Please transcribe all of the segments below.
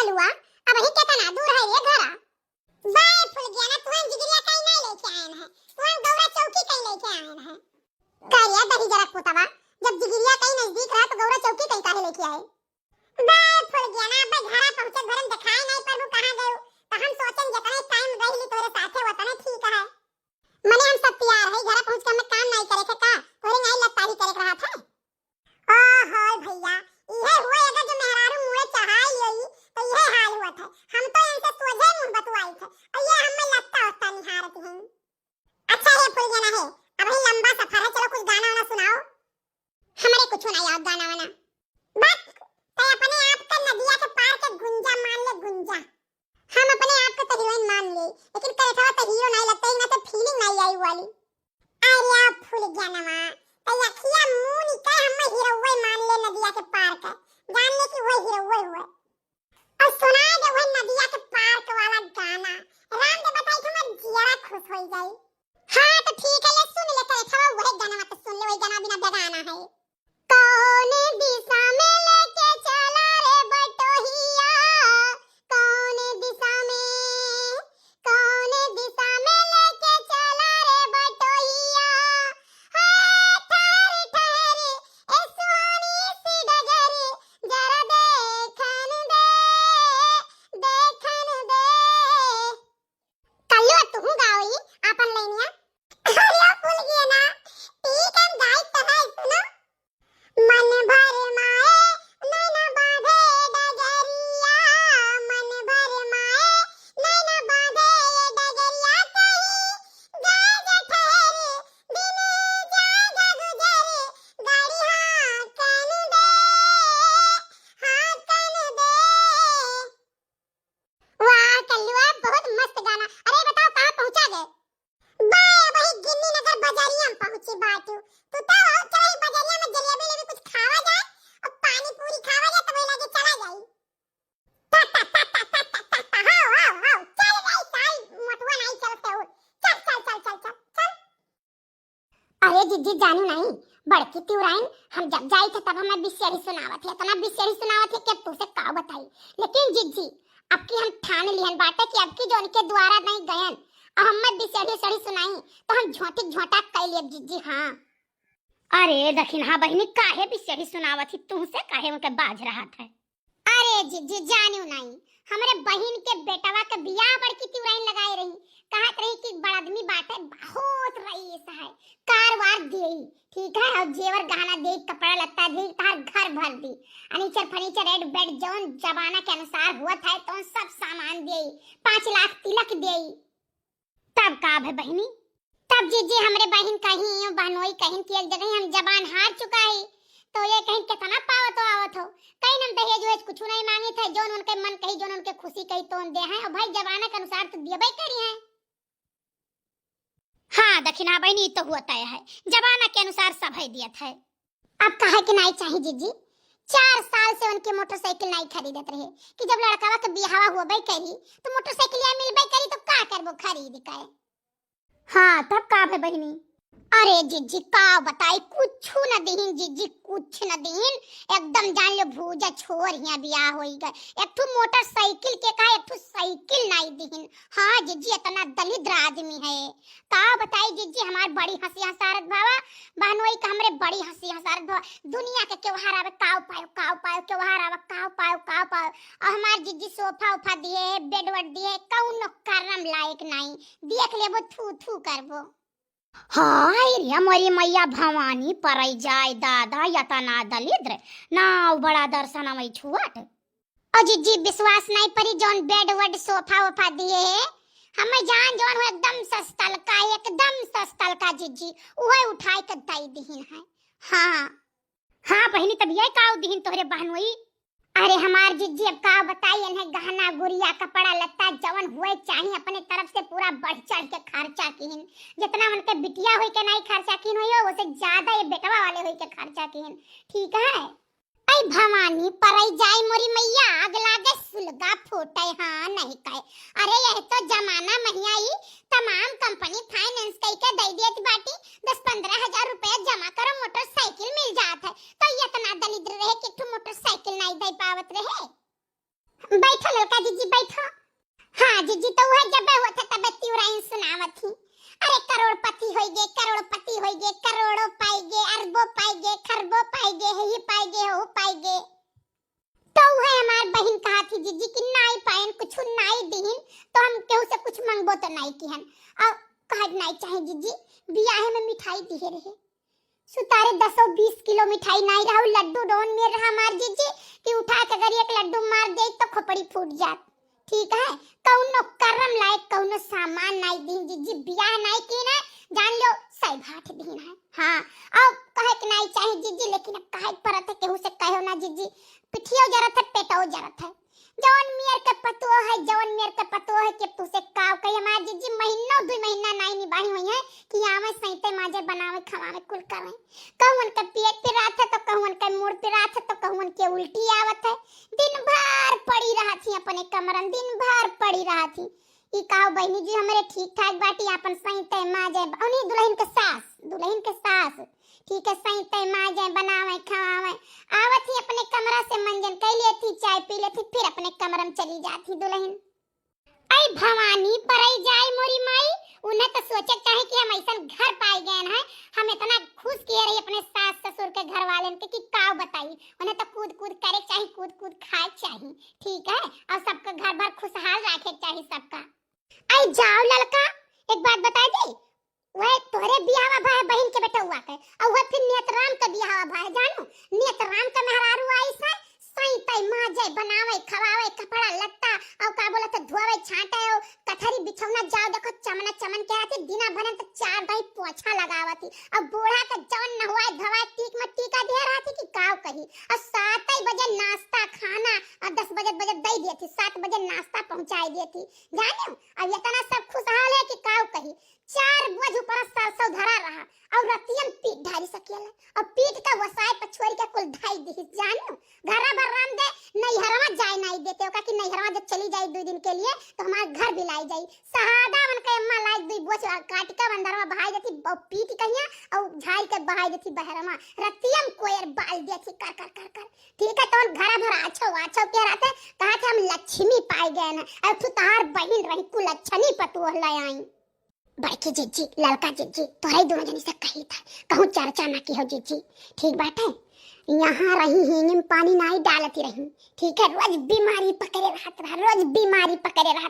कलुआ अब ही कितना दूर है ये घरा। बाय फुल गया ना तुहन जिगरिया कहीं नहीं लेके आए हैं, तुहन गौरा चौकी कहीं लेके आए हैं। करिया दही जरा पोतवा, जब जिगरिया कहीं नजदीक रहा तो गौरा चौकी कहीं काहे लेके आए। बाय फुल गया ना अब घरा पहुंचे घरन दिखाई नहीं पर वो कहां गए, तो हम सोचन जतने टाइम रही तोरे साथे वतने ठीक है। मने हम सब तैयार है, घरा पहुंच के हमें काम नहीं करे के का तोरे नहीं लतारी करे रहा था। ओ हाय भैया इहे हुए अगर जो मेहरारू मुंह चढ़ाई लई तो इहे हाल हुआ था। हम तो इनसे सोझे मुंह बतवाई थे और ये हमें लगता होता निहारत हैं। अच्छा है फुल जाना है, अब ही लंबा सफर है, चलो कुछ गाना वाना सुनाओ। हमारे कुछ नहीं याद गाना वाना, बस तो अपने आप का नदिया के पार के गुंजा मान ले गुंजा। हम अपने आप को तो हीरोइन मान ले, लेकिन करे तो हीरो नहीं लगता है ना, तो फीलिंग नहीं आई वाली। अरे फुल गया ना मां तो अखियां मुंह निकाल हम हीरोवे मान ले नदिया के पार का, जान ले कि वो हीरोवे हुए और सुना दे वो नदिया के पार का वाला गाना। राम दे बताई कि मैं जिया खुश हो गई। हां तो ठीक है, ये सुन ले करे था वो गाना मत सुन ले, वही गाना बिना गाना है। कौन दिशा में लेके चला रे बटोहिया, कौन दिशा में लेके चला रे बटोहिया। हाय ठहर ठहर ए सुहानी सी डगर, जरा देखन दे कल्लू तू गाओई अपन लेनिया। अरे भूल गया ना, ठीक है गाय तो है सुनो। मन भर माए नैना बांधे डगरिया, मन भर माए नैना बांधे डगरिया, कहीं जाए जा ठहरे दिन जाए जा गुजरे, गाड़ी हाँ कन दे। वाह कल्लुआ बहुत मस्त गाना। अरे बताओ कहाँ पहुंचा गए। बाय वही गिन्नी नगर बाजारिया में पहुंची बाटू। तू तो और चल बाजारिया में जलेबी लेबी कुछ खावा जाए और पानी पूरी खावा जाए तो वही लगे चला जाई। ता ता ता ता ता ता ता ता हां चल गई साल मटवा नहीं चलते हो। चल चल चल चल चल चल। अरे जिज्जी जानू नहीं बड़की तिउराइन हम जब जाई थे तब हमें बिसेरी सुनावत है, इतना बिसेरी सुनावत है कि अब तुझसे का बताई। लेकिन जिज्जी अब की हम ठान लिहन बाटे कि अब की जोन के द्वारा नहीं गयन और हमें बिसेरी सड़ी सुनाई तो हम झोंटी झोंटा कह लिए जिज्जी। हां अरे दक्षिण हाँ बहनी काहे बिसेरी सुनावत थी तुमसे, काहे उनके बाज रहा था। अरे जिज्जी जानू नहीं हमरे बहन के बेटवा के बियाह बड़की तिउराइन लगाई रही, कहत रही कि बड़ आदमी बाटे बहुत रईस है, कारवार देई ठीक है और जेवर गहना देई, कपड़ा लत्ता देई, तार घर भर दी, फर्नीचर फर्नीचर रेड बेड जौन जमाना के अनुसार हुआ था तो सब सामान देई, 5 लाख तिलक देई। तब का है बहनी, तब जीजी हमरे बहन कहीं बहनोई कहीं की एक जगह हम जबान हार चुका है तो ये कहीं कितना पावत हो आवत हो, कहीं हम दहेज वेज कुछ नहीं मांगे थे, जोन उनके मन कही जोन उनके खुशी कही तो दे हैं और भाई जमाना के अनुसार तो दिए करी हैं। हाँ दक्षिणा बहनी तो हुआ तय है, जमाना के अनुसार सब है दिया था। अब कहे कि नहीं चाहिए जीजी, 4 साल से उनकी मोटरसाइकिल नहीं खरीदत रहे कि जब लड़कावा के बियाह हुआ बई करी तो मोटरसाइकिल या मिलबई करी तो का करबो खरीद के। हाँ तब का है बहनी। अरे जिज्जी का बताई कुछ न दीन जिज्जी कुछ न दीन, एकदम जान लो भूजा छोर हिया बियाह होई गए, एक ठो मोटरसाइकिल के का एक ठो साइकिल नहीं दीन। हाँ जिज्जी इतना दलिद्र आदमी है का बताई जिज्जी, हमार बड़ी हंसी हसारत भावा बहनोई का हमरे बड़ी हंसी हसारत भावा, दुनिया के त्योहार आवे काव पायो त्योहार आवे काव पायो और हमार जिज्जी सोफा उफा दिए बेड वेड दिए कौनो करम लायक नहीं, देख लेबो थू थू करबो। हाय रे मोरी मैया भवानी परई जाय दादा यतना दलिद्र नाव बड़ा दर्शन आवै छुआट। अजी विश्वास नहीं परी जोन बेड वेड सोफा वफा दिए हमें जान जोन हो एकदम सस्तल का जिज्जी उहे उठाई के दई दीन है। हाँ बहनी तब ये काऊ दीन तोहरे बहनोई। अरे हमार जिज्जी अब का बताई इन्हें गहना गुड़िया कपड़ा लत्ता जवन हुए चाहिए अपने तरफ से पूरा बढ़ चढ़ के खर्चा कीन, जितना उनके बिटिया हुई के नहीं खर्चा कीन हुई उससे ज्यादा ये बेटवा वाले हुई के खर्चा कीन, ठीक है। आई भवानी परई जाय मोरी मैया आग लागे सुलगा फूटे। हाँ नहीं कहे, अरे यह तो जमाना महियाई तमाम कंपनी फाइनेंस कई के दे देती बाटी, 10-15 हजार रुपए जमा करो मोटरसाइकिल मिल जात है, तो इतना दलिद्र रहे कि तू मोटरसाइकिल नहीं दे पावत रहे। बैठो लड़का जीजी बैठो। हाँ जीजी तो वह जब होता तब तिवराइन सुनावत थी। अरे करोड़पति होइगे, करोड़पति होइगे, करोड़ों पाइगे, अरबों पाइगे, खरबों पाइगे, ही पाइगे, हो पाइगे। तो वह हमार बहन कहा थी जीजी कि नाई पाइन कुछ नाई दीन तो हम केहू से कुछ मंगबो तो नाई किहन। अब कहा नाई चाहे जीजी बियाहे में मिठाई दिए रहे। सुतारे 10-20 किलो मिठाई नाई रहा, लड्डू डोन में रहा मार जीजी कि उठा के अगर एक लड्डू मार दे तो खोपड़ी फूट जात। ठीक है, कौनो करम लायक कौनो सामान नाई दीन जीजी बियाह नाई की ना जान लो सही भाट दीन है। हाँ अब कहे कि नाई चाहे जीजी, लेकिन अब कहे परत है केहू से कहो ना जीजी, पिठियो जरत है पेटो जरत है। जवन मियर के पतो है, जवन मियर के पतो है कि तू से काव कही हमार जीजी महीनों 2 महीना नाई निभाई हुई है कि आवे सैते माजे बनावे खवावे कुल करे। कहवन के पेट पे रात है तो कहवन के मुड़ पे रात है तो कहवन के उल्टी आवत है। दिन भर पड़ी रहा थी अपने कमरन, दिन भर पड़ी रहा थी। ई काव बहनी जी हमारे ठीक ठाक बाटी अपन सैते माजे उन्हीं दुल्हन के सास ठीक है सैते माजे बनावे खवावे आवत ही अपने कमरा से मंजन कर लेती, चाय पी लेती, फिर अपने कमरे में चली जाती दुल्हन। आई भवानी परई जाए मोरी माई, उन्हें तो सोचे चाहे कि हम ऐसा घर पाए गए हैं। हम इतना खुश किए रही अपने सास ससुर के घर वाले के कि काव बताई, उन्हें तो कूद कूद करे चाहिए, कूद कूद खाए चाहिए। ठीक है, और सबका घर भर खुशहाल रखे चाहिए सबका। आई जाओ लड़का एक बात बता दे, वह तोरे बियाह भाई बहन के बेटा हुआ के और वह फिर नियतराम का बियाह भाई जानो नियतराम का मेहरारू आई से सही तय माजे बनावे खवावे कपड़ा लत्ता और का बोला तो धोवे छाटे और कथरी बिछौना जाओ देखो चमना चमन के आती दिना भरन तो 4 भाई पोछा लगावती और बूढ़ा का जौन नहवाए धवाए टीक में टीका दे रहा थी कि काव कही और 7 बजे नाश्ता खाना और 10 बजे दे दी थी, 7 बजे नाश्ता पहुंचाई दी थी जानो। अब इतना सब खुशहाल है कि काव कही 4 बज ऊपर सरसों धरा रहा और रतियन पीट ढारी सकेला और पीट का वसाए पर छोड़ के कुल ढाई दी जानो। घरा भर राम दे नैहरवा जाए नहीं देते ओका कि नैहरवा जब चली जाए 2 दिन के लिए तो हमारे घर भी लाई जाई सहादा मन के अम्मा लाई 2 बोझ काट के बंदरवा बहाई देती पीट कहिया और झाई के बहाई देती बहरमा रतियन कोयर बाल देती कर कर कर कर। ठीक है, तो घरा भर आछो के रहते कहा थे हम लक्ष्मी पाई गए ना और तू तार बहन रही कुल लक्ष्मी पतु लाई आई। बड़की जीजी लड़का जीजी तोरे दोनों जनी से कही था कहूँ चर्चा ना की हो जीजी। ठीक बात है, यहाँ रही हिंग में पानी नहीं डालती रही। ठीक है, रोज बीमारी पकड़े रहत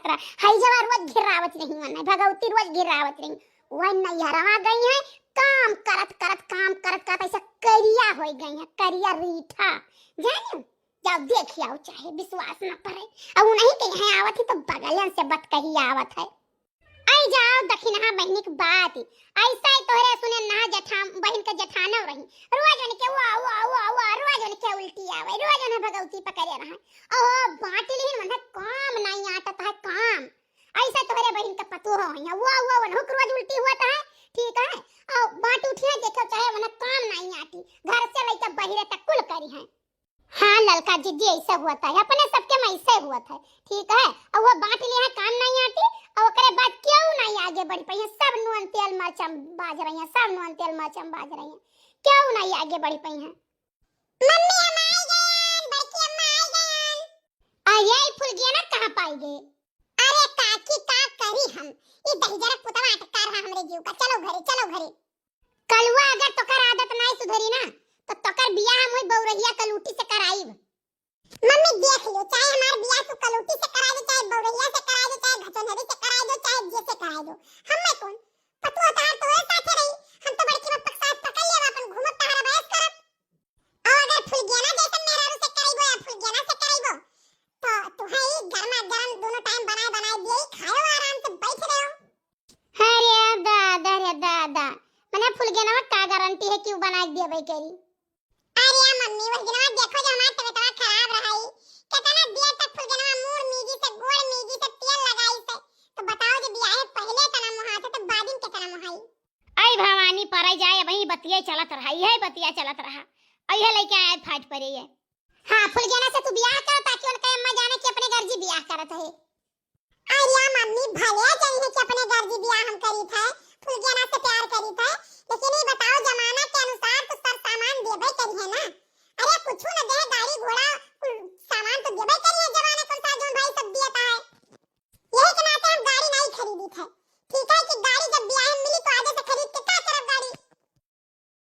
रहा हई जवा रोज गिरावत रही मन भगवती रोज गिरावत रही वह नैहरवा गई है काम करत ऐसा करिया हो गई है करिया रीठा जाने। जब देख आओ चाहे विश्वास न पड़े अब नहीं के यहाँ आवत ही तो बगलन से बत कही आवत है। आई जाओ दक्षिणा बहनी की बात ऐसा ही तोहरे सुने ना जठाम बहन के जठाना रही रोज उनके वो रोज उनके उल्टी आवे रोज उन्हें भगवती पकड़े रहा ओ बाटली मन काम नहीं आता है काम ऐसा तोहरे बहन का पतो हो है वो उन्हें रोज उल्टी होता है। ठीक है, और बाट उठिए देखो चाहे उन्हें काम नहीं आती घर से लेकर बहिरे तक कुल करी है। हाँ लड़का जीजी ऐसा हुआ था अपने सबके में ऐसे हुआ था। ठीक है, और वो बात लिया काम नहीं आती और ओकरे बाद क्यों नहीं आगे बढ़ पाई सब नून तेल मरचम बाज रही हैं सब नून तेल मरचम बाज रही हैं क्यों नहीं आगे बढ़ पाई हैं। मम्मी हम आ गए बच्चे हम आ गए आ ये फूल गया ना कहां पाई गए। अरे काकी का करी हम ये दहीजरा पुतवा अटका रहा हमरे जीव का। चलो घरे कलवा अगर तोकर आदत नहीं सुधरी ना तो तोकर बियाह हम होई बौरहिया कलूटी से कराईब। मम्मी देख लो चाहे हमार बियाह तू कलूटी से करा दे चाहे बौरहिया से करा दे चाहे घटोनरी से करा दे चाहे जे से करा दो हमें कौन पतुआ तार तो है साथे रही हम तो बड़की बात साथ पकड़ लेवा अपन घूमत तारा बहस करत और अगर फूल गया ना जैसे मेरा से कराईबो या फूल गया ना से कराईबो तो तू है गरमा गरम दोनों टाइम बनाए दे खाओ आराम से बैठ रहे हो। रे दादा मने फूल गया ना का गारंटी है कि बना देबे करी। अरे मम्मी वो गिनवा देखो जो हमारा तबीयत खराब रही कितना देर तक फुलगनवा मूर मीजी से गोड़ मीजी से तेल लगाई से तो बताओ जे बियाह पहले तना मुहा था तो बादिन के तना मुहाई। आई भवानी परई जाए वही बतिया चलत रहा आई है लेके आए फाट पड़ी है। हां फुलगना से तू बियाह कर ताकि उनका अम्मा जाने कि अपने घर जी बियाह करत है। अरे मम्मी भले चाहिए कि अपने घर जी बियाह हम करी था फुलगना से प्यार करी था लेकिन ये बताओ जमाना के अनुसार तो सर सामान देबे करी है ना। अरे कुछ न दे गाड़ी घोड़ा सामान तो देबे करी है जमाना कौन सा ठीक है कि गाड़ी